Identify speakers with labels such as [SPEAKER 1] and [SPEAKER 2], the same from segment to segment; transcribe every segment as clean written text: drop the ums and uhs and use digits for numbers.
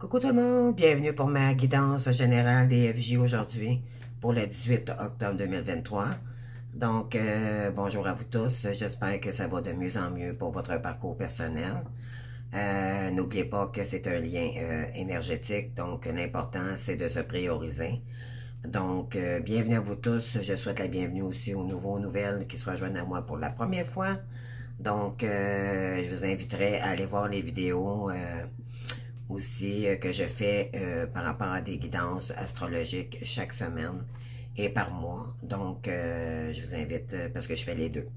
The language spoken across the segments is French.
[SPEAKER 1] Coucou tout le monde, bienvenue pour ma guidance générale des FJ aujourd'hui pour le 18 octobre 2023. Donc, bonjour à vous tous, j'espère que ça va de mieux en mieux pour votre parcours personnel. N'oubliez pas que c'est un lien énergétique, donc l'important c'est de se prioriser. Donc, bienvenue à vous tous, je souhaite la bienvenue aussi aux nouvelles qui se rejoignent à moi pour la première fois. Donc, je vous inviterai à aller voir les vidéos aussi que je fais par rapport à des guidances astrologiques chaque semaine et par mois. Donc, je vous invite parce que je fais les deux.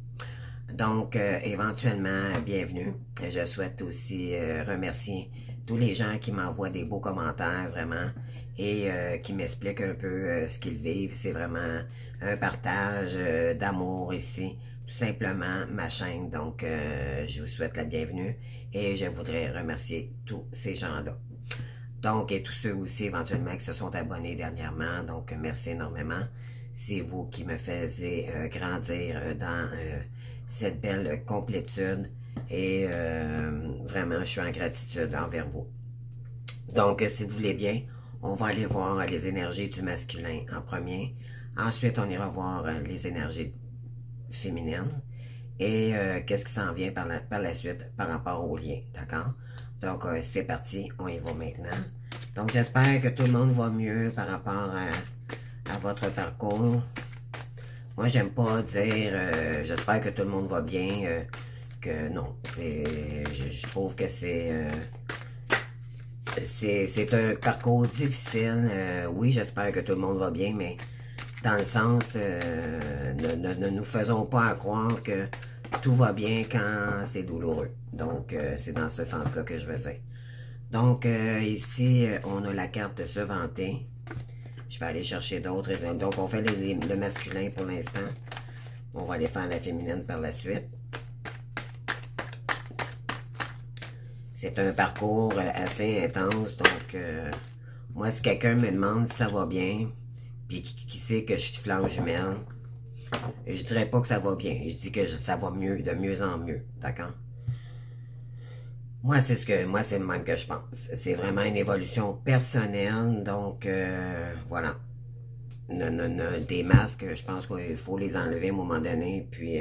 [SPEAKER 1] Donc, éventuellement, bienvenue. Je souhaite aussi remercier tous les gens qui m'envoient des beaux commentaires, vraiment, et qui m'expliquent un peu ce qu'ils vivent. C'est vraiment un partage d'amour ici, tout simplement ma chaîne. Donc, je vous souhaite la bienvenue et je voudrais remercier tous ces gens-là. Donc, et tous ceux aussi éventuellement qui se sont abonnés dernièrement. Donc, merci énormément. C'est vous qui me faisiez grandir dans cette belle complétude et vraiment, je suis en gratitude envers vous. Donc, si vous voulez bien, on va aller voir les énergies du masculin en premier. Ensuite, on ira voir les énergies féminines et qu'est-ce qui s'en vient par la suite par rapport au lien, d'accord? Donc, c'est parti, on y va maintenant. Donc, j'espère que tout le monde va mieux par rapport à votre parcours. Moi, j'aime pas dire j'espère que tout le monde va bien, que non. Je trouve que c'est un parcours difficile. Oui, j'espère que tout le monde va bien, mais dans le sens, ne nous faisons pas à croire que tout va bien quand c'est douloureux. Donc, c'est dans ce sens-là que je veux dire. Donc, ici, on a la carte de se vanter. Je vais aller chercher d'autres. Donc, on fait le masculin pour l'instant. On va aller faire la féminine par la suite. C'est un parcours assez intense. Donc, moi, si quelqu'un me demande si ça va bien, puis qui sait que je suis flanc jumelle, je dirais pas que ça va bien. Je dis que ça va mieux, de mieux en mieux. D'accord? Moi, c'est le même que je pense. C'est vraiment une évolution personnelle. Donc, voilà. Des masques, je pense qu'il faut les enlever à un moment donné, puis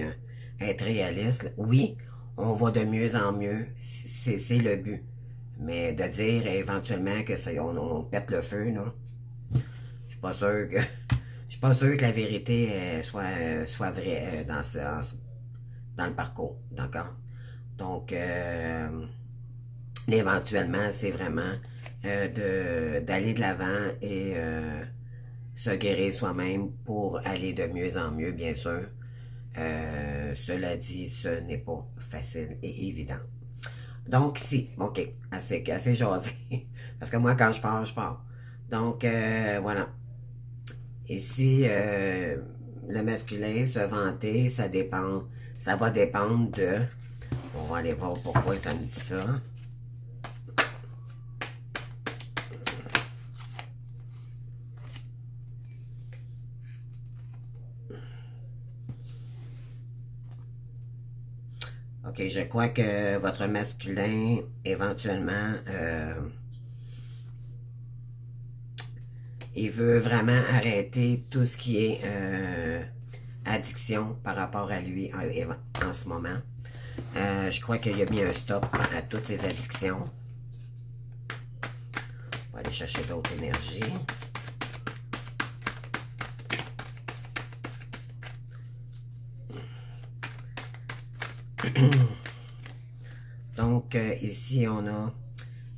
[SPEAKER 1] être réaliste. Oui, on va de mieux en mieux. C'est le but. Mais de dire éventuellement que on pète le feu, non? Je suis pas sûr que. Je suis pas sûr que la vérité soit vraie dans le parcours, d'accord? Donc, éventuellement, c'est vraiment d'aller de l'avant et se guérir soi-même pour aller de mieux en mieux, bien sûr. Cela dit, ce n'est pas facile et évident. Donc, si, ok, assez jasé. Parce que moi, quand je pars, je pars. Donc, voilà. Ici, le masculin, se vanter, ça va dépendre de... On va aller voir pourquoi ça me dit ça. Ok, je crois que votre masculin, éventuellement, il veut vraiment arrêter tout ce qui est addiction par rapport à lui en ce moment. Je crois qu'il a mis un stop à toutes ces addictions. On va aller chercher d'autres énergies. Donc, ici,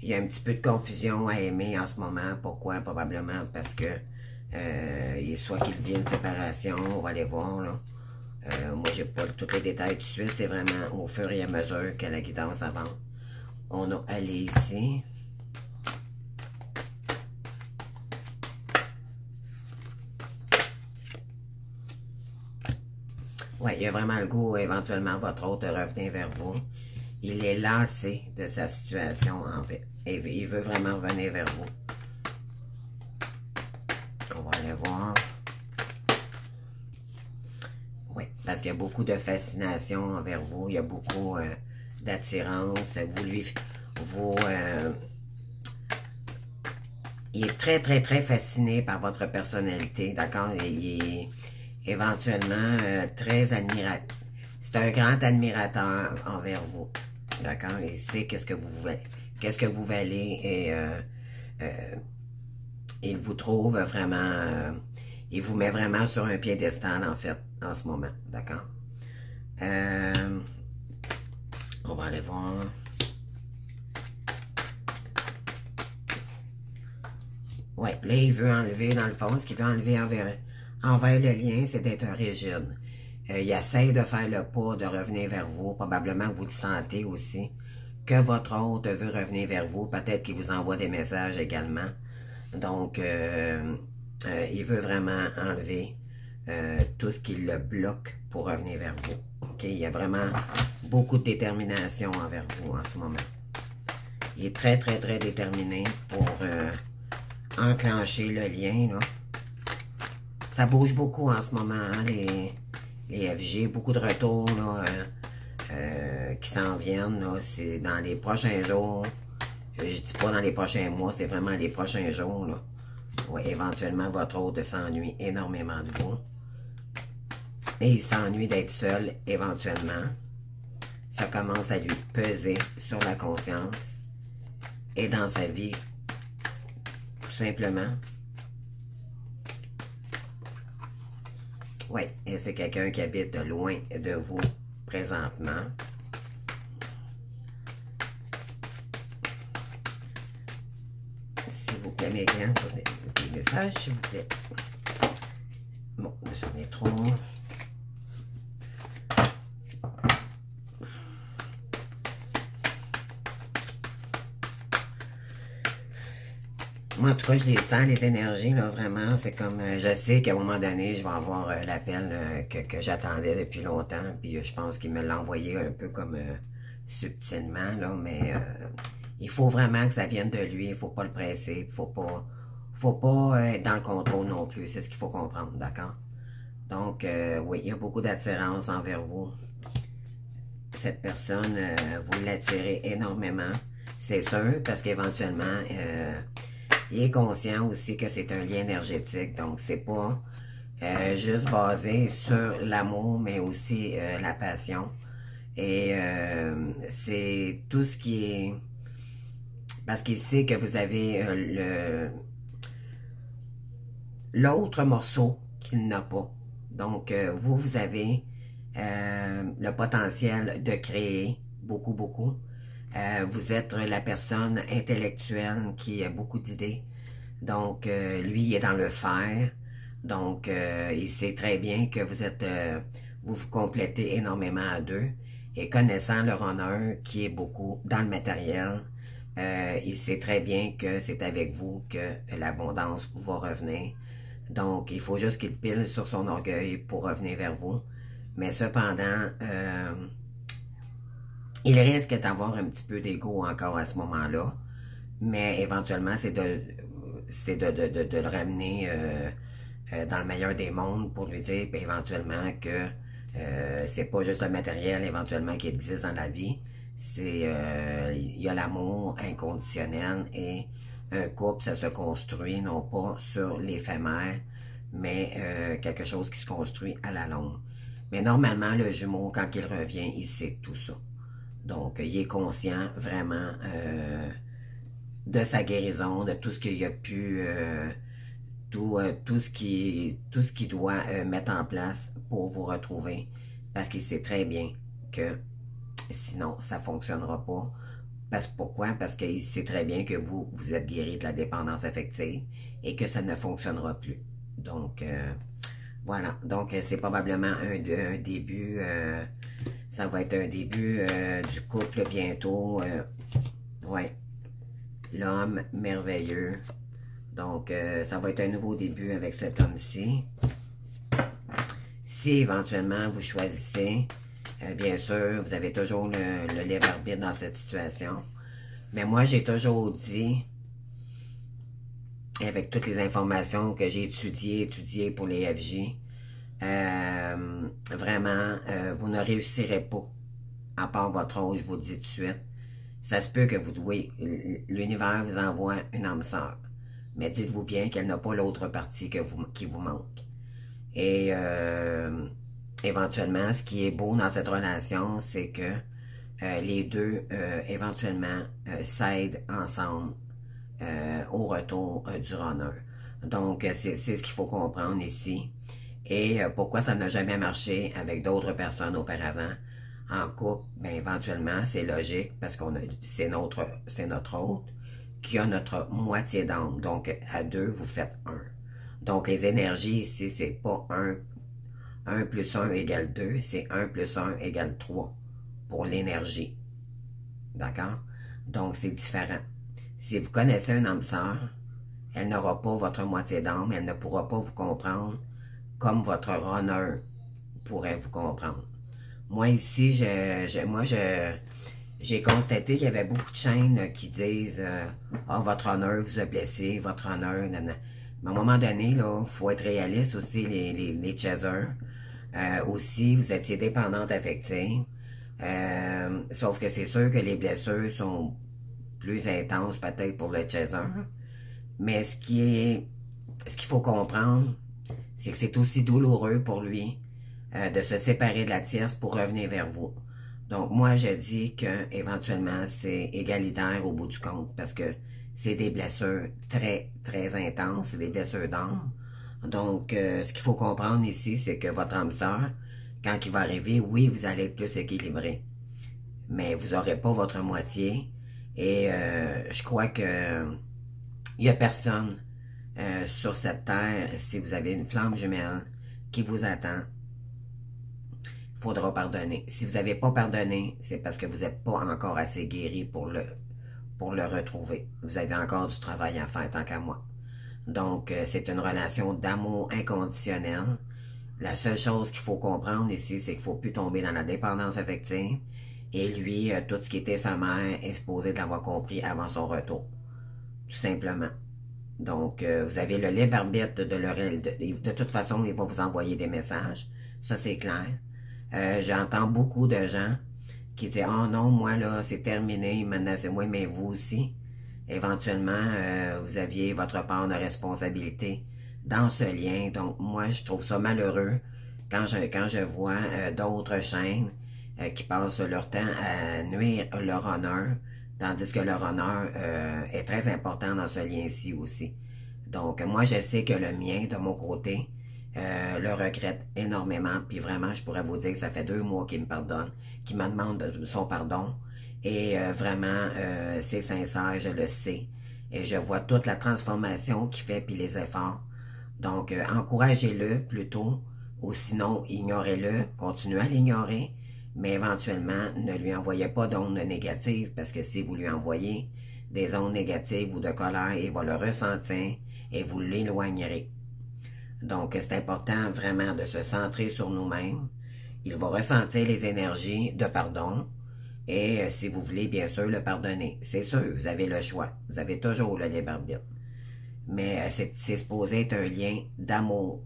[SPEAKER 1] il y a un petit peu de confusion à aimer en ce moment. Pourquoi? Probablement parce que soit qu'il vit une séparation, on va aller voir, là. Moi, j'ai pas tous les détails tout de suite. C'est vraiment au fur et à mesure que la guidance avance. On a allé ici. Ouais, il y a vraiment le goût, éventuellement, votre hôte revient vers vous. Il est lassé de sa situation, en fait. Et il veut vraiment revenir vers vous. On va aller voir. Oui, parce qu'il y a beaucoup de fascination envers vous. Il y a beaucoup d'attirance. Vous il est très, très, très fasciné par votre personnalité, d'accord? Il est éventuellement très admiratif. C'est un grand admirateur envers vous, d'accord? Il sait qu'est-ce que vous valez et il vous trouve vraiment, il vous met vraiment sur un piédestal, en fait, en ce moment, d'accord? On va aller voir. Ouais, là, il veut enlever, dans le fond, ce qu'il veut enlever envers le lien, c'est d'être rigide. Il essaie de faire le pas, de revenir vers vous. Probablement que vous le sentez aussi. Que votre hôte veut revenir vers vous. Peut-être qu'il vous envoie des messages également. Donc, il veut vraiment enlever tout ce qui le bloque pour revenir vers vous. Okay? Il y a vraiment beaucoup de détermination envers vous en ce moment. Il est très, très, très déterminé pour enclencher le lien, là. Ça bouge beaucoup en ce moment, hein, les FG, beaucoup de retours là, qui s'en viennent. C'est dans les prochains jours. Je dis pas dans les prochains mois, c'est vraiment les prochains jours. Là. Ouais, éventuellement, votre hôte s'ennuie énormément de vous. Et il s'ennuie d'être seul, éventuellement. Ça commence à lui peser sur la conscience et dans sa vie, tout simplement. Oui, et c'est quelqu'un qui habite loin de vous présentement. S'il vous plaît, mes gants, des messages, s'il vous plaît. Bon, j'en ai trop. Moi, en tout cas, je les sens, les énergies, là, vraiment. C'est comme, je sais qu'à un moment donné, je vais avoir l'appel que j'attendais depuis longtemps. Puis je pense qu'il me l'a envoyé un peu comme subtilement, là. Mais il faut vraiment que ça vienne de lui. Il faut pas le presser. Faut pas être dans le contrôle non plus. C'est ce qu'il faut comprendre, d'accord? Donc, oui, il y a beaucoup d'attirance envers vous. Cette personne, vous l'attirez énormément. C'est sûr, parce qu'éventuellement... il est conscient aussi que c'est un lien énergétique, donc c'est pas juste basé sur l'amour, mais aussi la passion. Et c'est tout ce qui est... Parce qu'il sait que vous avez l'autre morceau qu'il n'a pas. Donc, vous avez le potentiel de créer beaucoup, beaucoup. Vous êtes la personne intellectuelle qui a beaucoup d'idées. Donc, lui, il est dans le faire. Donc, il sait très bien que vous vous complétez énormément à deux. Et connaissant leur honneur, qui est beaucoup dans le matériel, il sait très bien que c'est avec vous que l'abondance va revenir. Donc, il faut juste qu'il pile sur son orgueil pour revenir vers vous. Mais cependant... il risque d'avoir un petit peu d'ego encore à ce moment-là, mais éventuellement, c'est de le ramener dans le meilleur des mondes pour lui dire éventuellement que c'est pas juste le matériel éventuellement qui existe dans la vie, c'est il y a l'amour inconditionnel et un couple, ça se construit non pas sur l'éphémère, mais quelque chose qui se construit à la longue. Mais normalement, le jumeau, quand il revient, il sait tout ça. Donc, il est conscient vraiment de sa guérison, de tout ce qu'il a pu, tout ce qu'il doit mettre en place pour vous retrouver. Parce qu'il sait très bien que sinon, ça ne fonctionnera pas. Pourquoi? Parce qu'il sait très bien que vous êtes guéri de la dépendance affective et que ça ne fonctionnera plus. Donc, voilà. Donc, c'est probablement un début... ça va être un début du couple bientôt. Ouais. L'homme merveilleux. Donc, ça va être un nouveau début avec cet homme-ci. Si éventuellement vous choisissez, bien sûr, vous avez toujours le libre arbitre dans cette situation. Mais moi, j'ai toujours dit, avec toutes les informations que j'ai étudiées pour les FJ, vraiment, vous ne réussirez pas, à part votre âge, je vous le dis tout de suite. Ça se peut que l'univers vous envoie une âme sœur. mais dites-vous bien qu'elle n'a pas l'autre partie qui vous manque. Et éventuellement, ce qui est beau dans cette relation, c'est que les deux, éventuellement, s'aident ensemble au retour du runner. Donc, c'est ce qu'il faut comprendre ici. Et pourquoi ça n'a jamais marché avec d'autres personnes auparavant en couple, bien éventuellement, c'est logique parce qu'on c'est notre hôte qui a notre moitié d'âme. Donc, à deux, vous faites un. Donc, les énergies ici, c'est pas 1 plus 1 égale 2, c'est 1 plus 1 égale 3 pour l'énergie. D'accord? Donc, c'est différent. Si vous connaissez une âme sœur, elle n'aura pas votre moitié d'âme, elle ne pourra pas vous comprendre comme votre runner pourrait vous comprendre. Moi, ici, j'ai constaté qu'il y avait beaucoup de chaînes qui disent ah, votre honneur vous a blessé, votre honneur, nanana. Mais à un moment donné, là, il faut être réaliste aussi, les chasers. Aussi, vous étiez dépendante affective. Sauf que c'est sûr que les blessures sont plus intenses peut-être pour le chaser. Mais ce qu'il faut comprendre, c'est que c'est aussi douloureux pour lui de se séparer de la tierce pour revenir vers vous. Donc, moi, je dis que éventuellement c'est égalitaire au bout du compte parce que c'est des blessures très, très intenses, c'est des blessures d'âme. Donc, ce qu'il faut comprendre ici, c'est que votre âme sœur, quand il va arriver, oui, vous allez être plus équilibré. Mais vous n'aurez pas votre moitié. Et je crois que il n'y a personne sur cette terre, si vous avez une flamme jumelle qui vous attend, il faudra pardonner. Si vous n'avez pas pardonné, c'est parce que vous n'êtes pas encore assez guéri pour le retrouver. Vous avez encore du travail à faire, tant qu'à moi. Donc, c'est une relation d'amour inconditionnel. La seule chose qu'il faut comprendre ici, c'est qu'il ne faut plus tomber dans la dépendance affective. Et lui, tout ce qui est éphémère est supposé l'avoir compris avant son retour. Tout simplement. Donc, vous avez le libre arbitre de toute façon, il va vous envoyer des messages. Ça, c'est clair. J'entends beaucoup de gens qui disent « Oh non, moi, là, c'est terminé, maintenant, c'est moi, mais vous aussi. » Éventuellement, vous aviez votre part de responsabilité dans ce lien. Donc, moi, je trouve ça malheureux quand je vois d'autres chaînes qui passent leur temps à nuire leur honneur, tandis que leur honneur est très important dans ce lien-ci aussi. Donc, moi, je sais que le mien, de mon côté, le regrette énormément. Puis vraiment, je pourrais vous dire que ça fait 2 mois qu'il me pardonne, qu'il me demande son pardon. Et vraiment, c'est sincère, je le sais. Et je vois toute la transformation qu'il fait, puis les efforts. Donc, encouragez-le plutôt, ou sinon, ignorez-le, continuez à l'ignorer, mais éventuellement, ne lui envoyez pas d'ondes négatives, parce que si vous lui envoyez des ondes négatives ou de colère, il va le ressentir et vous l'éloignerez. Donc, c'est important vraiment de se centrer sur nous-mêmes. Il va ressentir les énergies de pardon, et si vous voulez, bien sûr, le pardonner. C'est sûr, vous avez le choix. Vous avez toujours le libre arbitre. Mais c'est supposé être un lien d'amour.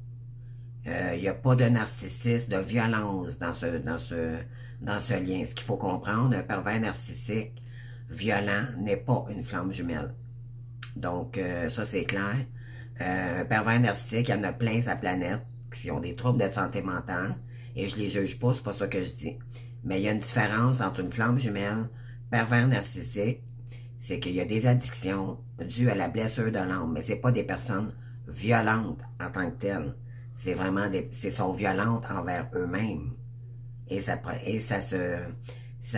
[SPEAKER 1] Il n'y a pas de narcissisme, de violence dans ce lien. Ce qu'il faut comprendre, un pervers narcissique violent n'est pas une flamme jumelle. Donc, ça, c'est clair. Un pervers narcissique, il y en a plein sa planète qui ont des troubles de santé mentale. Et je les juge pas, c'est pas ça que je dis. Mais il y a une différence entre une flamme jumelle, pervers narcissique, c'est qu'il y a des addictions dues à la blessure de l'âme, mais c'est pas des personnes violentes en tant que telles. C'est vraiment sont violentes envers eux-mêmes. Et ça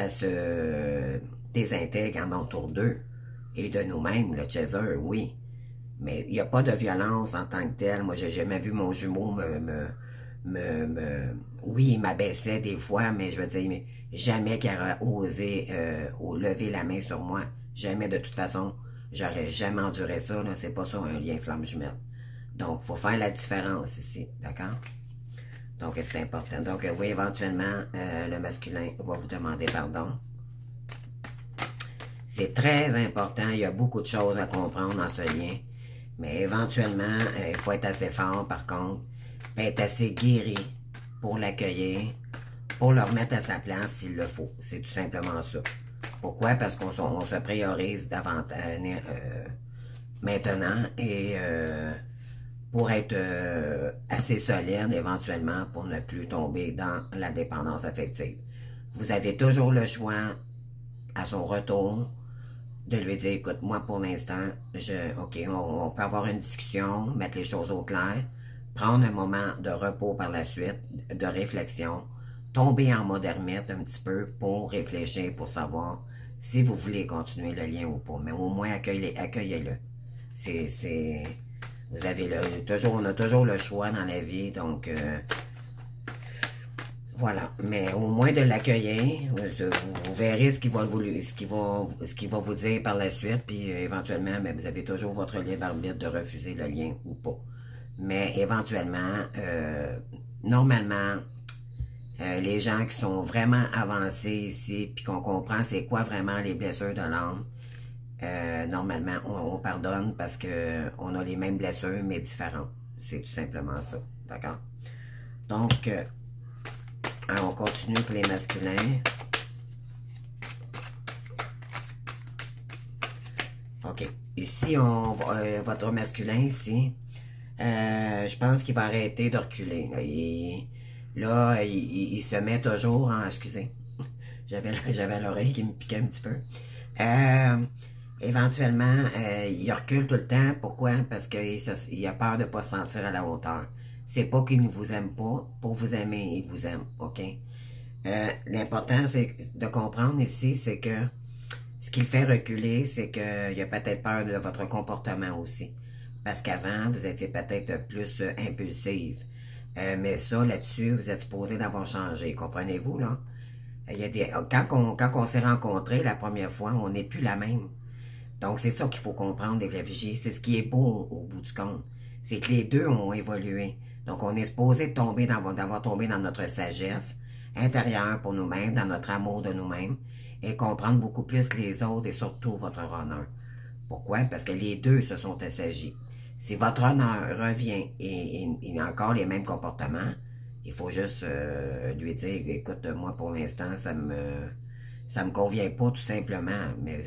[SPEAKER 1] se désintègre en entour d'eux. Et de nous-mêmes, le chaser, oui. Mais il n'y a pas de violence en tant que telle. Moi, j'ai jamais vu mon jumeau oui, il m'abaissait des fois, mais je veux dire, mais jamais qu'il aurait osé lever la main sur moi. Jamais, de toute façon, j'aurais jamais enduré ça. C'est pas ça un lien flamme jumelle. Donc, il faut faire la différence ici, d'accord? Donc, c'est important. Donc, oui, éventuellement, le masculin va vous demander pardon. C'est très important. Il y a beaucoup de choses à comprendre dans ce lien. Mais éventuellement, il faut être assez fort, par contre, être assez guéri pour l'accueillir, pour le remettre à sa place s'il le faut. C'est tout simplement ça. Pourquoi? Parce qu'on se priorise davantage, maintenant et pour être assez solide éventuellement pour ne plus tomber dans la dépendance affective. Vous avez toujours le choix à son retour de lui dire, écoute, moi pour l'instant, ok, on peut avoir une discussion, mettre les choses au clair, prendre un moment de repos par la suite, de réflexion, tomber en mode ermite un petit peu pour réfléchir, pour savoir si vous voulez continuer le lien ou pas. Mais au moins, accueillez-le. Vous avez on a toujours le choix dans la vie, donc voilà. Mais au moins de l'accueillir, vous verrez ce qu'il va vous dire par la suite, puis éventuellement, mais vous avez toujours votre libre arbitre de refuser le lien ou pas. Mais éventuellement, normalement, les gens qui sont vraiment avancés ici, puis qu'on comprend c'est quoi vraiment les blessures de l'âme, normalement, on pardonne parce que on a les mêmes blessures, mais différentes. C'est tout simplement ça. D'accord? Donc, on continue pour les masculins. OK. Ici, votre masculin, ici, je pense qu'il va arrêter de reculer. Là, il se met toujours en... Excusez, j'avais l'oreille qui me piquait un petit peu. Éventuellement, il recule tout le temps. Pourquoi? Parce qu'il a peur de ne pas se sentir à la hauteur. C'est pas qu'il ne vous aime pas. Pour vous aimer, il vous aime. OK? L'important, c'est de comprendre ici, c'est que ce qui le fait reculer, c'est qu'il a peut-être peur de votre comportement aussi. Parce qu'avant, vous étiez peut-être plus impulsive. Mais ça, là-dessus, vous êtes supposé d'avoir changé. Comprenez-vous, là? Quand on s'est rencontrés la première fois, on n'est plus la même. Donc, c'est ça qu'il faut comprendre des Vierges. C'est ce qui est beau au bout du compte. C'est que les deux ont évolué. Donc, on est supposé d'avoir tombé dans notre sagesse intérieure pour nous-mêmes, dans notre amour de nous-mêmes, et comprendre beaucoup plus les autres et surtout votre honneur. Pourquoi? Parce que les deux se sont assagis. Si votre honneur revient et il a encore les mêmes comportements, il faut juste lui dire, écoute, moi pour l'instant, ça me convient pas tout simplement, mais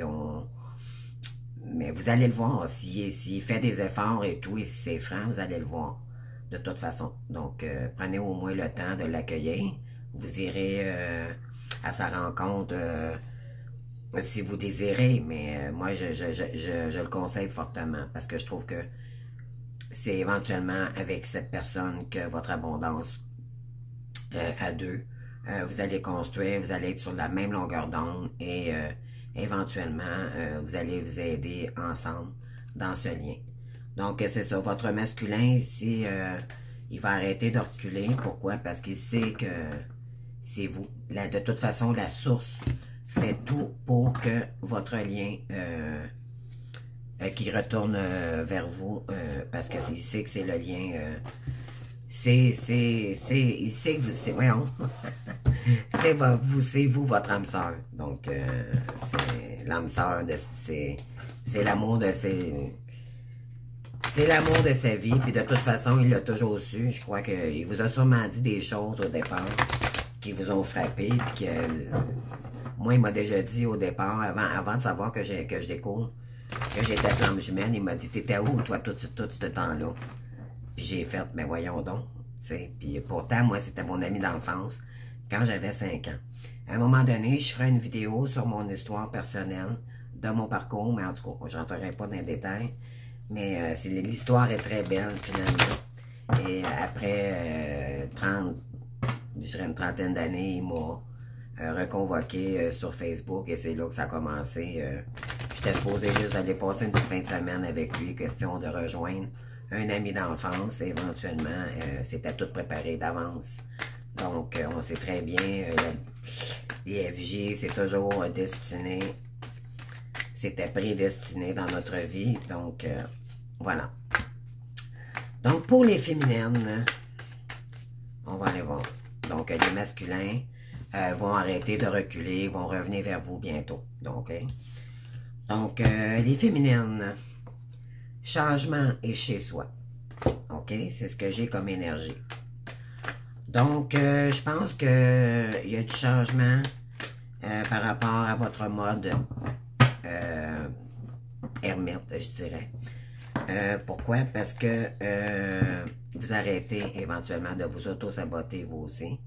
[SPEAKER 1] vous allez le voir. S'il fait des efforts et tout, et si c'est franc, vous allez le voir. De toute façon. Donc, prenez au moins le temps de l'accueillir. Vous irez à sa rencontre si vous désirez, mais moi, je le conseille fortement parce que je trouve que c'est éventuellement avec cette personne que votre abondance à deux, vous allez construire, vous allez être sur la même longueur d'onde et éventuellement, vous allez vous aider ensemble dans ce lien. Donc, c'est ça. Votre masculin ici, il va arrêter de reculer. Pourquoi? Parce qu'il sait que c'est vous. De toute façon, la source fait tout pour que votre lien qui retourne vers vous, parce qu'il sait que c'est le lien... il sait que vous... Voyons. c'est vous, votre âme sœur. Donc, c'est l'âme sœur de... C'est l'amour de ses... C'est l'amour de sa vie, puis de toute façon, il l'a toujours su. Je crois qu'il vous a sûrement dit des choses au départ qui vous ont frappé, puis que... moi, il m'a déjà dit au départ, avant de savoir que je découvre, que j'étais flamme jumelle, il m'a dit, t'étais où, toi, tout ce temps-là? Puis j'ai fait, mais voyons donc, tu sais. Puis pourtant, moi, c'était mon ami d'enfance, quand j'avais 5 ans. À un moment donné, je ferai une vidéo sur mon histoire personnelle, de mon parcours, mais en tout cas, je rentrerai pas dans les détails. Mais l'histoire est très belle, finalement. Et après je dirais une trentaine d'années, il m'a reconvoqué sur Facebook et c'est là que ça a commencé. J'étais supposé juste aller passer une petite fin de semaine avec lui, question de rejoindre un ami d'enfance. Éventuellement, c'était tout préparé d'avance. Donc, on sait très bien, les FJ, c'est toujours destiné. C'était prédestiné dans notre vie. Donc, voilà. Donc, pour les féminines, on va aller voir. Donc, les masculins vont arrêter de reculer, vont revenir vers vous bientôt. Donc, les féminines, changement est chez soi. OK? C'est ce que j'ai comme énergie. Donc, je pense qu'il y a du changement par rapport à votre mode ermite, je dirais. Pourquoi? Parce que vous arrêtez éventuellement de vous auto-saboter vous aussi.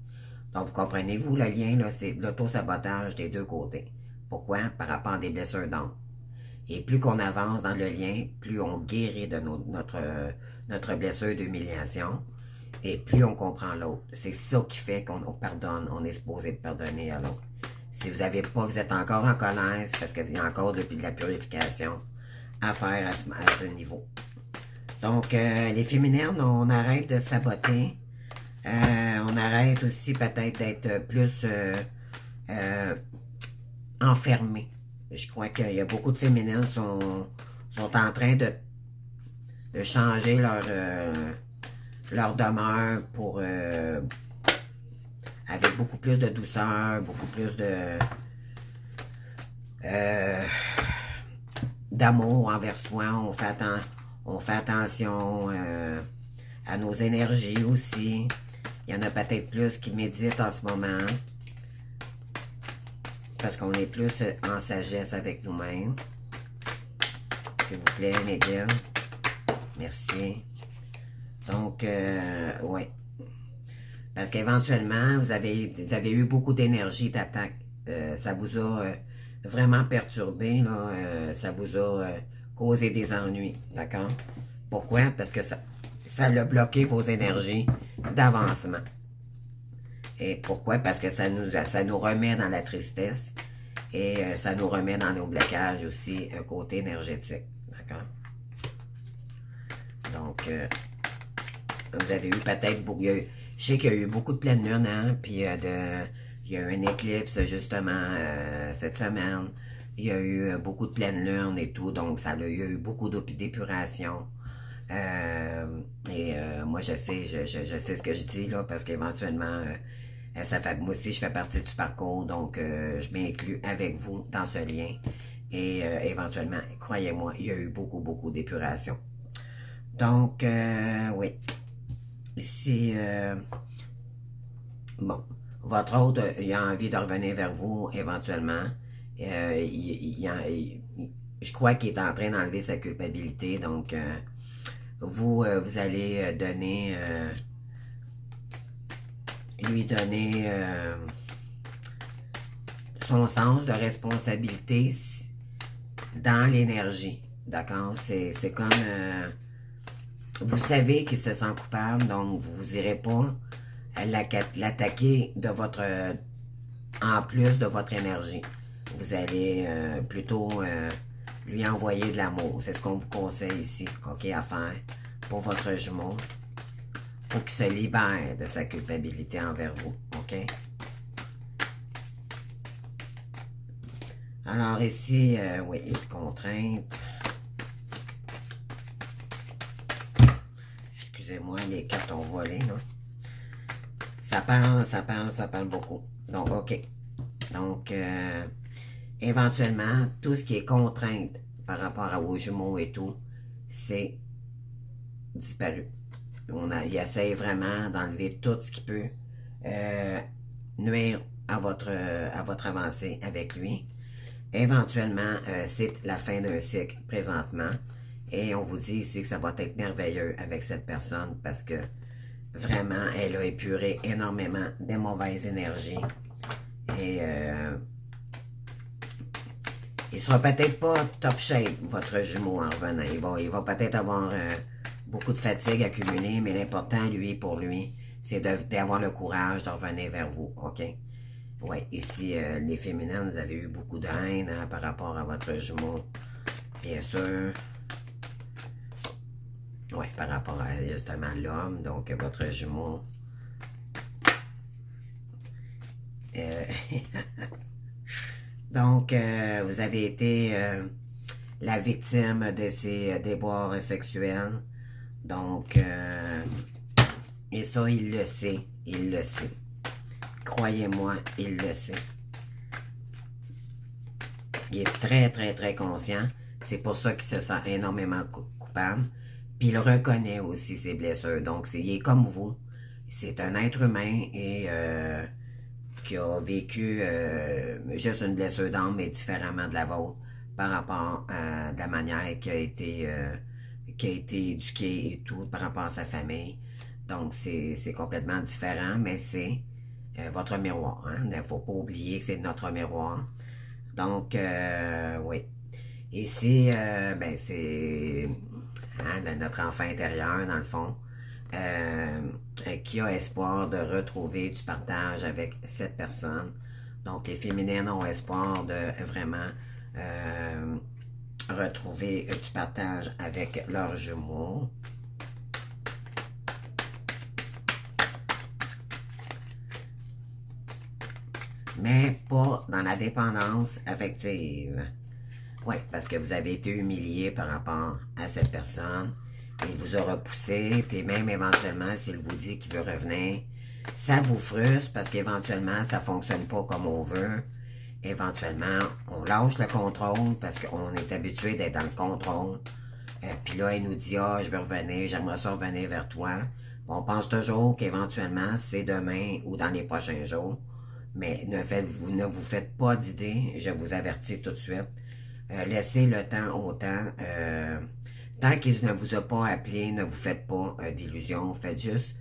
[SPEAKER 1] Donc, vous comprenez-vous, le lien, là, c'est l'auto-sabotage des deux côtés. Pourquoi? Par rapport à des blessures d'âme. Et plus qu'on avance dans le lien, plus on guérit de notre blessure d'humiliation et plus on comprend l'autre. C'est ça qui fait qu'on pardonne, on est supposé de pardonner à l'autre. Si vous avez pas, vous êtes encore en colère, c'est parce qu'il y a encore de la purification à faire à ce niveau. Donc, les féminines, on arrête de saboter. On arrête aussi peut-être d'être plus enfermés. Je crois qu'il y a beaucoup de féminines qui sont en train de changer leur demeure pour avec beaucoup plus de douceur, beaucoup plus de d'amour envers soi. On fait attention à nos énergies aussi. Il y en a peut-être plus qui méditent en ce moment. Parce qu'on est plus en sagesse avec nous-mêmes. S'il vous plaît, Miguel. Merci. Donc, ouais. Parce qu'éventuellement, vous avez eu beaucoup d'énergie d'attaque. Ça vous a vraiment perturbé, là. Ça vous a causé des ennuis. D'accord? Pourquoi? Parce que ça a bloqué vos énergies d'avancement. Et pourquoi? Parce que ça nous remet dans la tristesse et ça nous remet dans nos blocages aussi, un côté énergétique. D'accord? Donc, vous avez eu peut-être beaucoup... Je sais qu'il y a eu beaucoup de pleine lune, hein? Puis il y a eu un éclipse, justement, cette semaine. Il y a eu beaucoup de pleine lune et tout, donc il y a eu beaucoup d'épuration. Moi, je sais ce que je dis, là, parce qu'éventuellement... moi aussi, je fais partie du parcours, donc je m'inclus avec vous dans ce lien. Et éventuellement, croyez-moi, il y a eu beaucoup d'épuration. Donc, oui. Ici, bon, votre hôte, il a envie de revenir vers vous éventuellement. Je crois qu'il est en train d'enlever sa culpabilité, donc vous allez lui donner son sens de responsabilité dans l'énergie. D'accord? C'est comme... vous savez qu'il se sent coupable, donc vous n'irez pas l'attaquer en plus de votre énergie. Vous allez plutôt lui envoyer de l'amour. C'est ce qu'on vous conseille ici, ok, à faire pour votre jumeau. Pour qu'il se libère de sa culpabilité envers vous, ok? Alors ici, oui, il y a des contraintes. Excusez-moi, les cartes ont volé, là. Ça parle beaucoup. Donc, ok. Donc, éventuellement, tout ce qui est contrainte par rapport à vos jumeaux et tout, c'est disparu. Il essaie vraiment d'enlever tout ce qui peut nuire à votre avancée avec lui. Éventuellement, c'est la fin d'un cycle présentement. Et on vous dit ici que ça va être merveilleux avec cette personne parce que vraiment, elle a épuré énormément des mauvaises énergies. Et il sera peut-être pas top shape, votre jumeau, en revenant. Il va peut-être avoir... beaucoup de fatigue accumulée, mais l'important, pour lui, c'est d'avoir le courage de revenir vers vous, ok? Oui, ici, les féminines, vous avez eu beaucoup de haine hein, par rapport à votre jumeau, bien sûr. Oui, par rapport à, justement, l'homme, donc votre jumeau. Donc, vous avez été la victime de ces déboires sexuels. Donc, et ça, il le sait. Croyez-moi, il le sait. Il est très conscient. C'est pour ça qu'il se sent énormément coupable. Puis il reconnaît aussi ses blessures. Donc, il est comme vous. C'est un être humain et qui a vécu juste une blessure d'âme, mais différemment de la vôtre par rapport à de la manière qui a été qui a été éduqué et tout par rapport à sa famille. Donc, c'est complètement différent, mais c'est votre miroir. Hein? Il ne faut pas oublier que c'est notre miroir. Donc, oui. Ici, ben, c'est hein, notre enfant intérieur, dans le fond, qui a espoir de retrouver du partage avec cette personne. Donc, les féminines ont espoir de vraiment retrouver du partage avec leurs jumeaux. Mais pas dans la dépendance affective. Oui, parce que vous avez été humilié par rapport à cette personne. Il vous a repoussé, puis même éventuellement, s'il vous dit qu'il veut revenir, ça vous frustre parce qu'éventuellement, ça ne fonctionne pas comme on veut. Éventuellement, on lâche le contrôle parce qu'on est habitué d'être dans le contrôle. Puis là, il nous dit, ah, je veux revenir, j'aimerais ça revenir vers toi. On pense toujours qu'éventuellement, c'est demain ou dans les prochains jours. Mais ne vous faites pas d'idées, je vous avertis tout de suite. Laissez le temps au temps. Tant qu'il ne vous a pas appelé, ne vous faites pas d'illusions. Faites juste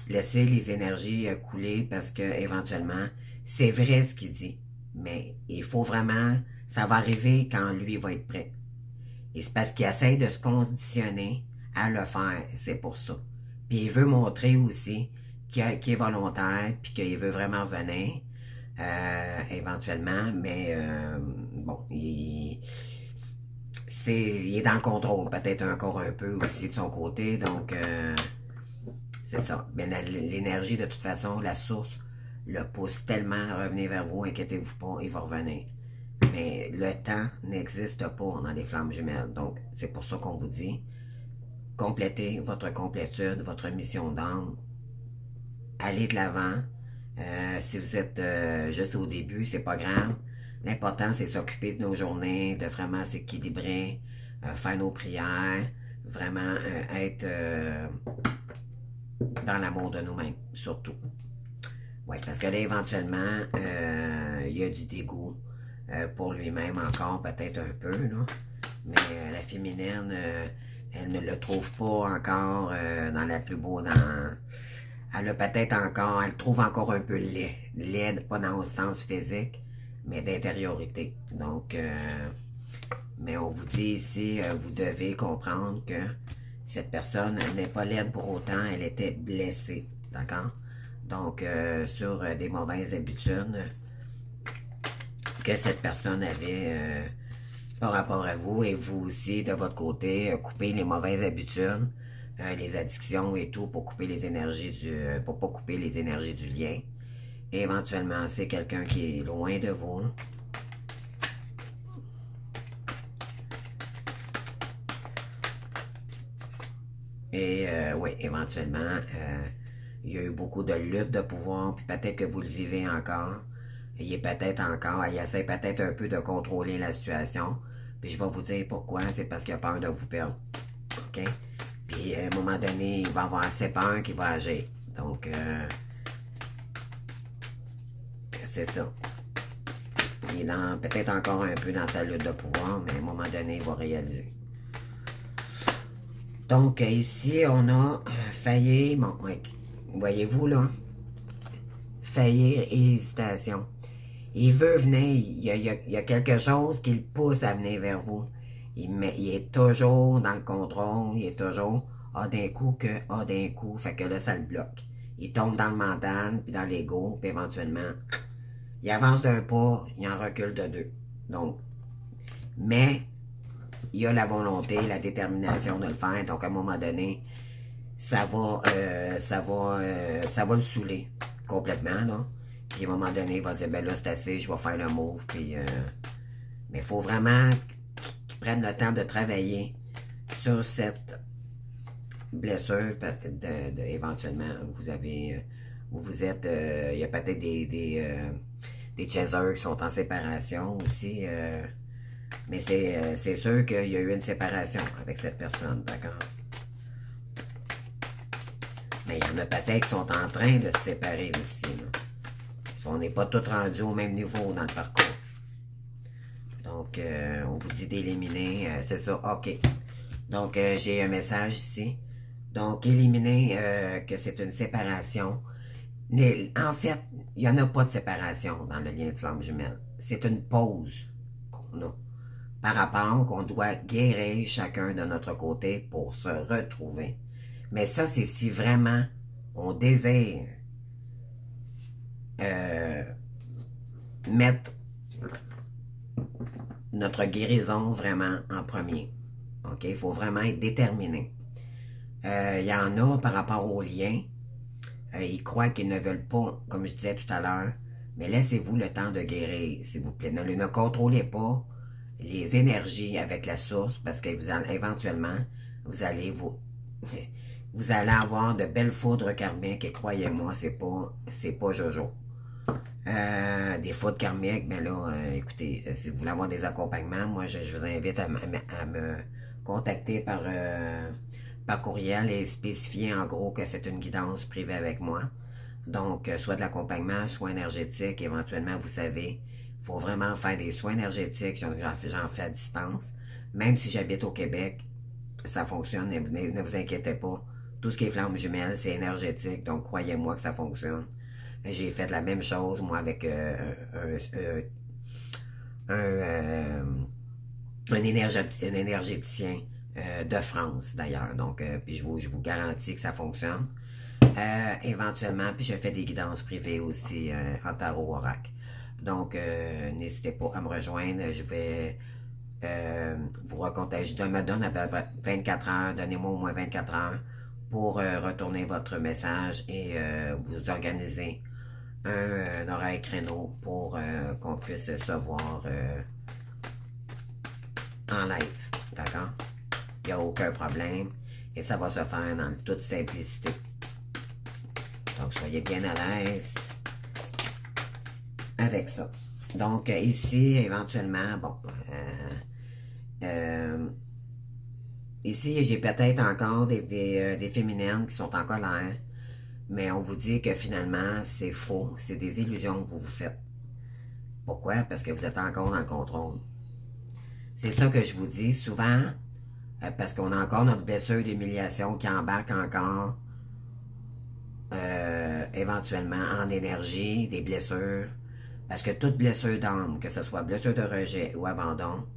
[SPEAKER 1] laisser les énergies couler parce que éventuellement, c'est vrai ce qu'il dit. Mais il faut vraiment, ça va arriver quand lui va être prêt. Et c'est parce qu'il essaie de se conditionner à le faire, c'est pour ça. Puis il veut montrer aussi qu'il est volontaire, puis qu'il veut vraiment venir, éventuellement, mais bon, il est dans le contrôle, peut-être encore un peu aussi de son côté, donc c'est ça. Mais l'énergie, de toute façon, la source le pousse tellement à revenir vers vous, inquiétez-vous pas, il va revenir. Mais le temps n'existe pas dans les flammes jumelles, donc c'est pour ça qu'on vous dit, complétez votre complétude, votre mission d'âme, allez de l'avant. Si vous êtes juste au début, c'est pas grave. L'important, c'est s'occuper de nos journées, de vraiment s'équilibrer, faire nos prières, vraiment être dans l'amour de nous-mêmes, surtout. Oui, parce que là, éventuellement, il y a du dégoût pour lui-même encore, peut-être un peu, là. Mais la féminine, elle ne le trouve pas encore dans la plus beau, elle a peut-être encore, elle trouve encore un peu laide, pas dans le sens physique, mais d'intériorité. Donc, mais on vous dit ici, vous devez comprendre que cette personne n'est pas laide pour autant, elle était blessée, d'accord? Donc, sur des mauvaises habitudes que cette personne avait par rapport à vous, et vous aussi, de votre côté, coupez les mauvaises habitudes, les addictions et tout, pour couper les énergies pour pas couper les énergies du lien. Et éventuellement, c'est quelqu'un qui est loin de vous. Et oui, éventuellement, il y a eu beaucoup de lutte de pouvoir, puis peut-être que vous le vivez encore. Il est peut-être encore, il essaie peut-être un peu de contrôler la situation. Puis je vais vous dire pourquoi, c'est parce qu'il a peur de vous perdre. OK? Puis à un moment donné, il va avoir assez peur qu'il va agir. Donc, c'est ça. Il est peut-être encore un peu dans sa lutte de pouvoir, mais à un moment donné, il va réaliser. Donc, ici, on a failli, bon, voyez-vous là, faillir et hésitation. Il veut venir, il y a quelque chose qui le pousse à venir vers vous. Il est toujours dans le contrôle, il est toujours d'un coup, d'un coup, fait que là, ça le bloque. Il tombe dans le mental, puis dans l'ego, puis éventuellement, il avance d'un pas, il en recule de deux. Donc, mais, il a la volonté, la détermination de le faire, donc à un moment donné, ça va le saouler complètement, là. Puis à un moment donné, il va dire, ben là, c'est assez, je vais faire le move, puis... mais il faut vraiment qu'ils prennent le temps de travailler sur cette blessure, éventuellement, vous êtes, il y a peut-être des chasers qui sont en séparation aussi, mais c'est sûr qu'il y a eu une séparation avec cette personne, d'accord? Mais il y en a peut-être qui sont en train de se séparer aussi, là. On n'est pas tous rendus au même niveau dans le parcours. Donc, on vous dit d'éliminer, c'est ça, OK. Donc, j'ai un message ici. Donc, éliminer que c'est une séparation. En fait, il n'y en a pas de séparation dans le lien de flamme jumelle. C'est une pause qu'on a par rapport qu'on doit guérir chacun de notre côté pour se retrouver. Mais ça, c'est si vraiment on désire mettre notre guérison vraiment en premier. OK? Il faut vraiment être déterminé. Il y en a par rapport aux liens. Ils croient qu'ils ne veulent pas, comme je disais tout à l'heure, mais laissez-vous le temps de guérir, s'il vous plaît. Ne contrôlez pas les énergies avec la source, parce qu'éventuellement, vous allez avoir de belles foudres karmiques, et croyez-moi, c'est pas Jojo. Des foudres karmiques, mais là, écoutez, si vous voulez avoir des accompagnements, moi, je vous invite à me contacter par courriel et spécifier en gros que c'est une guidance privée avec moi. Donc, soit de l'accompagnement, soit énergétique. Éventuellement, vous savez, il faut vraiment faire des soins énergétiques. J'en fais à distance. Même si j'habite au Québec, ça fonctionne. Ne vous inquiétez pas. Tout ce qui est flamme jumelle, c'est énergétique. Donc, croyez-moi que ça fonctionne. J'ai fait la même chose, moi, avec un énergéticien de France, d'ailleurs. Donc, puis je vous garantis que ça fonctionne. Éventuellement, puis je fais des guidances privées aussi en tarot oracle. Donc, n'hésitez pas à me rejoindre. Je vais vous recontacter. Je me donne à peu près 24 heures. Donnez-moi au moins 24 heures pour retourner votre message et vous organiser un horaire créneau pour qu'on puisse se voir en live. D'accord? Il n'y a aucun problème. Et ça va se faire dans toute simplicité. Donc, soyez bien à l'aise avec ça. Donc, ici, éventuellement, bon, ici, j'ai peut-être encore des féminines qui sont en colère, mais on vous dit que finalement, c'est faux, c'est des illusions que vous vous faites. Pourquoi? Parce que vous êtes encore dans le contrôle. C'est ça que je vous dis souvent, parce qu'on a encore notre blessure d'humiliation qui embarque encore éventuellement en énergie, des blessures. Parce que toute blessure d'âme, que ce soit blessure de rejet ou abandon,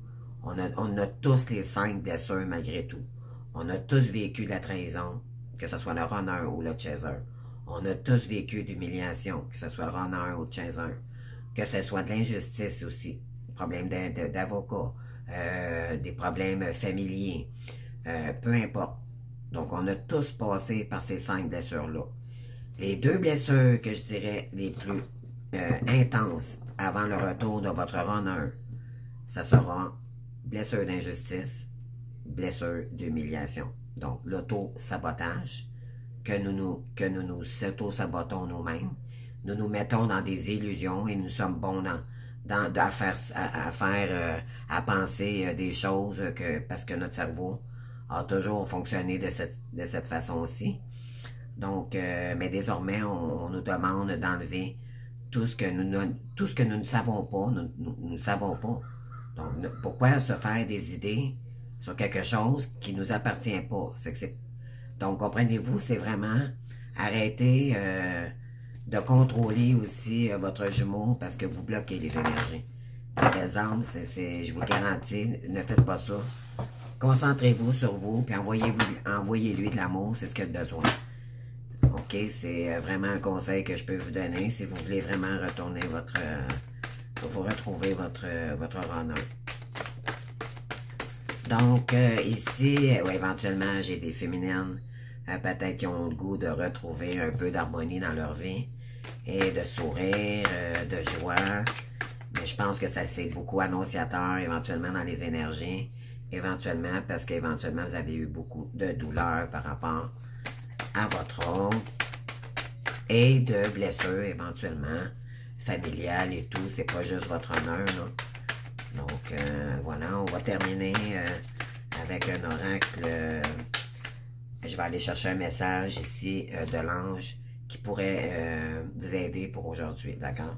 [SPEAKER 1] on a tous les 5 blessures malgré tout. On a tous vécu de la trahison, que ce soit le runner ou le chaser. On a tous vécu d'humiliation, que ce soit le runner ou le chaser. Que ce soit de l'injustice aussi, problèmes d'avocat, des problèmes familiers, peu importe. Donc, on a tous passé par ces 5 blessures-là. Les 2 blessures que je dirais les plus intenses avant le retour de votre runner, ça sera blessure d'injustice, blessure d'humiliation. Donc, l'auto-sabotage, que nous auto-sabotons nous-mêmes. Nous nous mettons dans des illusions et nous sommes bons à penser des choses parce que notre cerveau a toujours fonctionné de cette façon-ci. Donc, mais désormais, on nous demande d'enlever tout ce que nous ne savons pas, nous ne savons pas. Donc, pourquoi se faire des idées sur quelque chose qui ne nous appartient pas? Donc, comprenez-vous, c'est vraiment arrêter de contrôler aussi votre jumeau parce que vous bloquez les énergies. Les belles âmes, je vous le garantis, ne faites pas ça. Concentrez-vous sur vous, puis envoyez-lui de l'amour, c'est ce qu'il a besoin. OK, c'est vraiment un conseil que je peux vous donner si vous voulez vraiment retrouver votre runner. Donc, ici, éventuellement, j'ai des féminines, peut-être qui ont le goût de retrouver un peu d'harmonie dans leur vie et de sourire, de joie. Mais je pense que ça, c'est beaucoup annonciateur, éventuellement, dans les énergies. Éventuellement, parce qu'éventuellement, vous avez eu beaucoup de douleurs par rapport à votre rôle et de blessures éventuellement familiales et tout. C'est pas juste votre honneur, là. Donc, voilà, on va terminer avec un oracle. Je vais aller chercher un message ici de l'ange qui pourrait vous aider pour aujourd'hui, d'accord?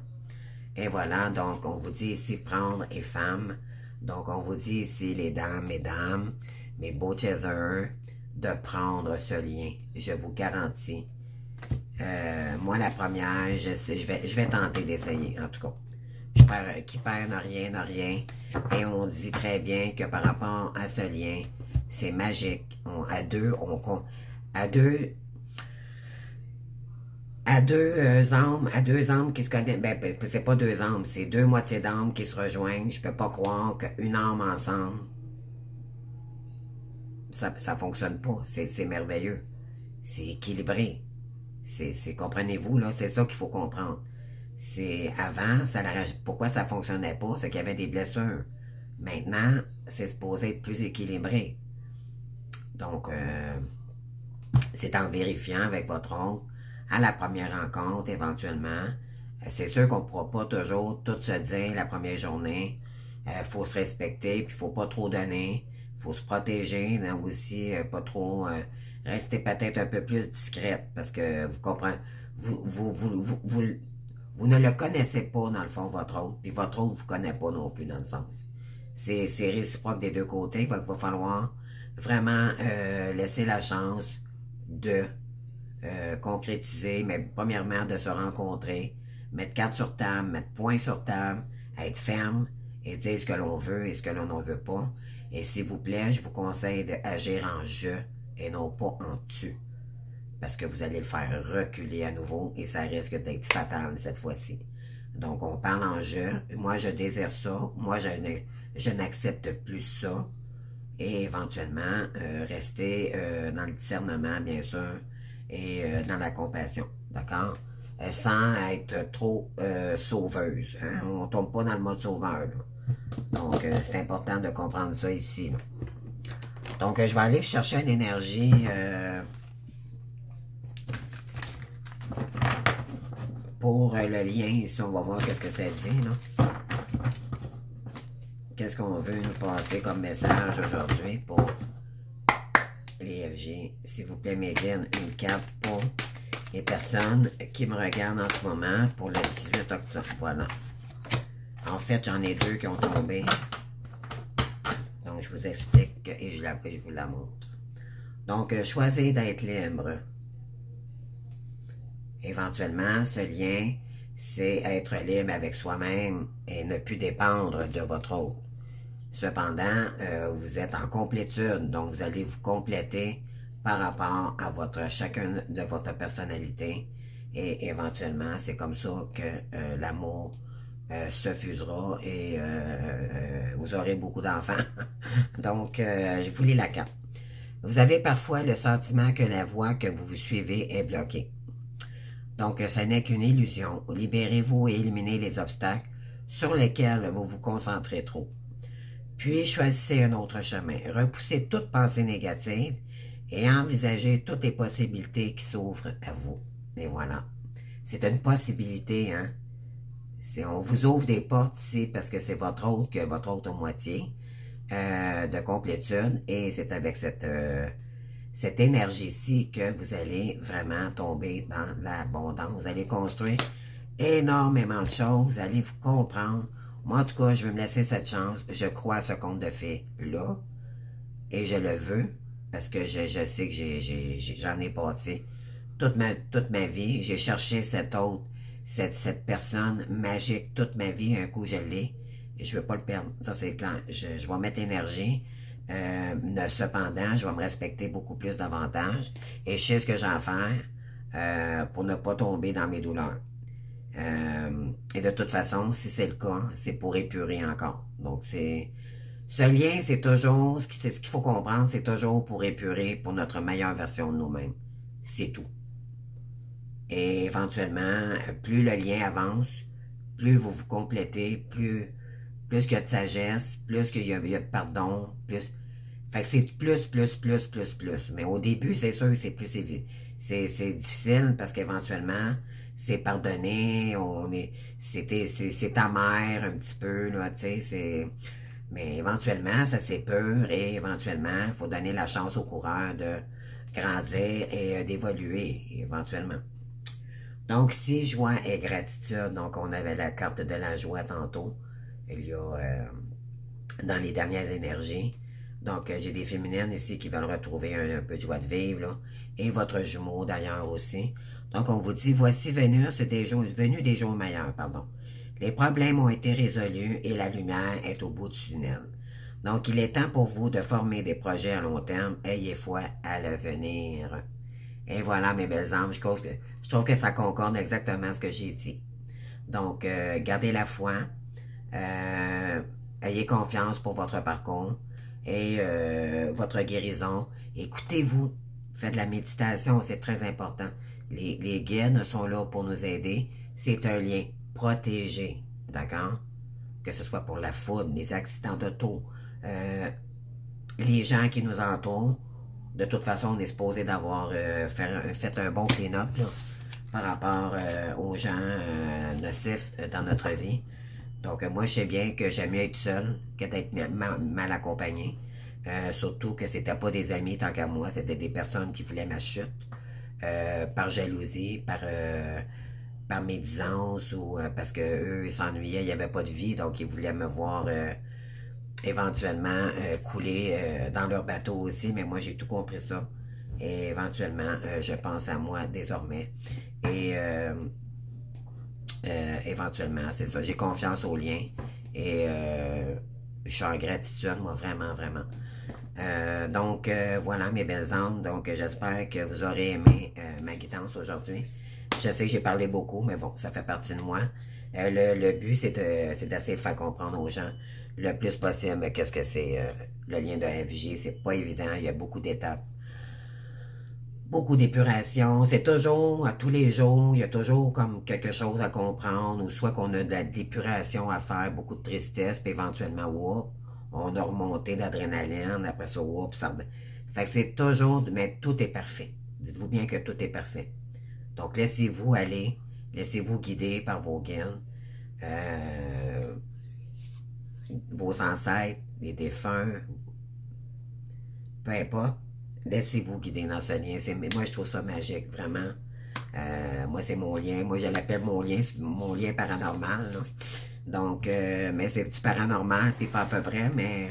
[SPEAKER 1] Et voilà, donc on vous dit ici prendre et femme. Donc, on vous dit ici les dames, mesdames, mes beaux chasseurs, de prendre ce lien. Je vous garantis. Moi, la première, je vais tenter d'essayer, en tout cas. Qui perd n'a rien, n'a rien. Et on dit très bien que par rapport à ce lien, c'est magique. À deux âmes qui se connaissent, ben, c'est pas deux âmes, c'est deux moitiés d'âmes qui se rejoignent. Je peux pas croire qu'une âme ensemble, ça fonctionne pas. C'est merveilleux. C'est équilibré. Comprenez-vous, là, c'est ça qu'il faut comprendre. C'est avant, pourquoi ça fonctionnait pas, c'est qu'il y avait des blessures. Maintenant, c'est supposé être plus équilibré. Donc, c'est en vérifiant avec votre autre, à la première rencontre, éventuellement. C'est sûr qu'on ne pourra pas toujours tout se dire la première journée. Faut se respecter, puis faut pas trop donner. Faut se protéger, hein, aussi, pas trop... rester peut-être un peu plus discrète, parce que vous comprenez... Vous ne le connaissez pas, dans le fond, votre autre, puis votre autre ne vous connaît pas non plus, dans le sens. C'est réciproque des deux côtés, il va falloir vraiment laisser la chance de concrétiser, mais premièrement de se rencontrer, mettre carte sur table, mettre point sur table, être ferme et dire ce que l'on veut et ce que l'on ne veut pas. Et s'il vous plaît, je vous conseille d'agir en je et non pas en tu. Parce que vous allez le faire reculer à nouveau et ça risque d'être fatal cette fois-ci. Donc on parle en je, moi je désire ça, moi je n'accepte plus ça. Et éventuellement, rester dans le discernement, bien sûr, et dans la compassion, d'accord? Sans être trop sauveuse. Hein? On ne tombe pas dans le mode sauveur. Là. Donc, c'est important de comprendre ça ici. Là. Donc, je vais aller chercher une énergie pour le lien. Ici, on va voir qu'est-ce que ça dit. Là. Qu'est-ce qu'on veut nous passer comme message aujourd'hui pour les FG? S'il vous plaît, Megan, une carte pour les personnes qui me regardent en ce moment pour le 18 octobre. Voilà. En fait, j'en ai deux qui ont tombé. Donc, je vous explique et je vous la montre. Donc, choisir d'être libre. Éventuellement, ce lien, c'est être libre avec soi-même et ne plus dépendre de votre autre. Cependant, vous êtes en complétude, donc vous allez vous compléter par rapport à chacun de votre personnalité. Et éventuellement, c'est comme ça que l'amour se fusera et vous aurez beaucoup d'enfants. Donc, je vous lis la carte. Vous avez parfois le sentiment que la voie que vous suivez est bloquée. Donc, ce n'est qu'une illusion. Libérez-vous et éliminez les obstacles sur lesquels vous vous concentrez trop. Puis, choisissez un autre chemin. Repoussez toute pensée négative et envisagez toutes les possibilités qui s'ouvrent à vous. Et voilà. C'est une possibilité, hein. On vous ouvre des portes ici parce que c'est votre autre moitié de complétude. Et c'est avec cette énergie-ci que vous allez vraiment tomber dans l'abondance. Vous allez construire énormément de choses. Vous allez vous comprendre. Moi, en tout cas, je vais me laisser cette chance. Je crois à ce conte de fées-là. Et je le veux. Parce que je sais que j'en ai bâti toute ma vie. J'ai cherché cette personne magique toute ma vie. Un coup, je l'ai. Et je ne veux pas le perdre. Ça, c'est clair. Je vais mettre l'énergie. Cependant, je vais me respecter beaucoup plus davantage. Et je sais ce que j'ai à faire pour ne pas tomber dans mes douleurs. Et de toute façon, si c'est le cas, c'est pour épurer encore. Donc, ce lien, c'est toujours, ce qu'il faut comprendre, c'est toujours pour épurer, pour notre meilleure version de nous-mêmes. C'est tout. Et éventuellement, plus le lien avance, plus vous vous complétez, plus qu'il y a de sagesse, plus qu'il y a de pardon, plus... Fait que c'est plus. Mais au début, c'est sûr que c'est c'est difficile parce qu'éventuellement, c'est pardonné, c'est amer un petit peu, là, tu sais, mais éventuellement, ça s'épure et éventuellement, il faut donner la chance au coureur de grandir et d'évoluer, éventuellement. Donc, ici, joie et gratitude, donc on avait la carte de la joie tantôt, il y a dans les dernières énergies. Donc, j'ai des féminines ici qui veulent retrouver un peu de joie de vivre, là. Et votre jumeau, d'ailleurs, aussi. Donc, on vous dit, voici Vénus venue des jours meilleurs, pardon. Les problèmes ont été résolus et la lumière est au bout du tunnel. Donc, il est temps pour vous de former des projets à long terme. Ayez foi à l'avenir. Et voilà, mes belles âmes, je trouve que ça concorde exactement ce que j'ai dit. Donc, gardez la foi. Ayez confiance pour votre parcours et votre guérison. Écoutez-vous. Faites de la méditation, c'est très important. Les guides sont là pour nous aider. C'est un lien protégé, d'accord? Que ce soit pour la foudre, les accidents d'auto, les gens qui nous entourent. De toute façon, on est supposé d'avoir fait un bon clean-up par rapport aux gens nocifs dans notre vie. Donc, moi, je sais bien que j'aime mieux être seul que d'être mal accompagné. Surtout que c'était pas des amis tant qu'à moi, c'était des personnes qui voulaient ma chute par jalousie, par médisance ou parce que eux ils s'ennuyaient, il n'y avait pas de vie, donc ils voulaient me voir éventuellement couler dans leur bateau aussi, mais moi j'ai tout compris ça. Et éventuellement, je pense à moi désormais. Et éventuellement, c'est ça. J'ai confiance aux liens. Et je suis en gratitude, moi, vraiment, vraiment. Donc, voilà, mes belles âmes. Donc, j'espère que vous aurez aimé ma guidance aujourd'hui. Je sais que j'ai parlé beaucoup, mais bon, ça fait partie de moi. Le but, c'est d'essayer de faire comprendre aux gens le plus possible qu'est-ce que c'est le lien de FJ. C'est pas évident, il y a beaucoup d'étapes. Beaucoup d'épuration, c'est toujours, à tous les jours, il y a toujours comme quelque chose à comprendre, ou soit qu'on a de l'épuration à faire, beaucoup de tristesse, puis éventuellement, whoop, on a remonté d'adrénaline, après ça, whoop, ça... Fait que c'est toujours, mais tout est parfait. Dites-vous bien que tout est parfait. Donc, laissez-vous aller, laissez-vous guider par vos guides, vos ancêtres, les défunts, peu importe. Laissez-vous guider dans ce lien. Moi, je trouve ça magique, vraiment. Moi, c'est mon lien. Moi, je l'appelle mon lien paranormal. Là. Donc, mais c'est du paranormal, puis pas à peu près, mais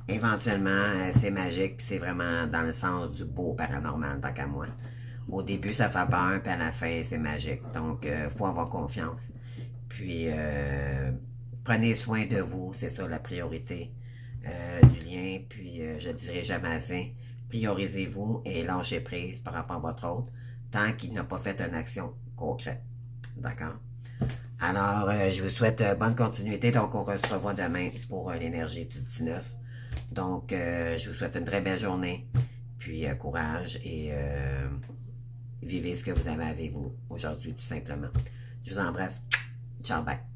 [SPEAKER 1] éventuellement, c'est magique, puis c'est vraiment dans le sens du beau paranormal, tant qu'à moi. Au début, ça fait peur, puis à la fin, c'est magique. Donc, faut avoir confiance. Puis, prenez soin de vous, c'est ça la priorité du lien. Puis, je ne dirai jamais assez. Priorisez-vous et lâchez prise par rapport à votre autre tant qu'il n'a pas fait une action concrète. D'accord? Alors, je vous souhaite bonne continuité. Donc, on se revoit demain pour l'énergie du 19. Donc, je vous souhaite une très belle journée. Puis, courage et vivez ce que vous avez avec vous aujourd'hui, tout simplement. Je vous embrasse. Ciao, bye.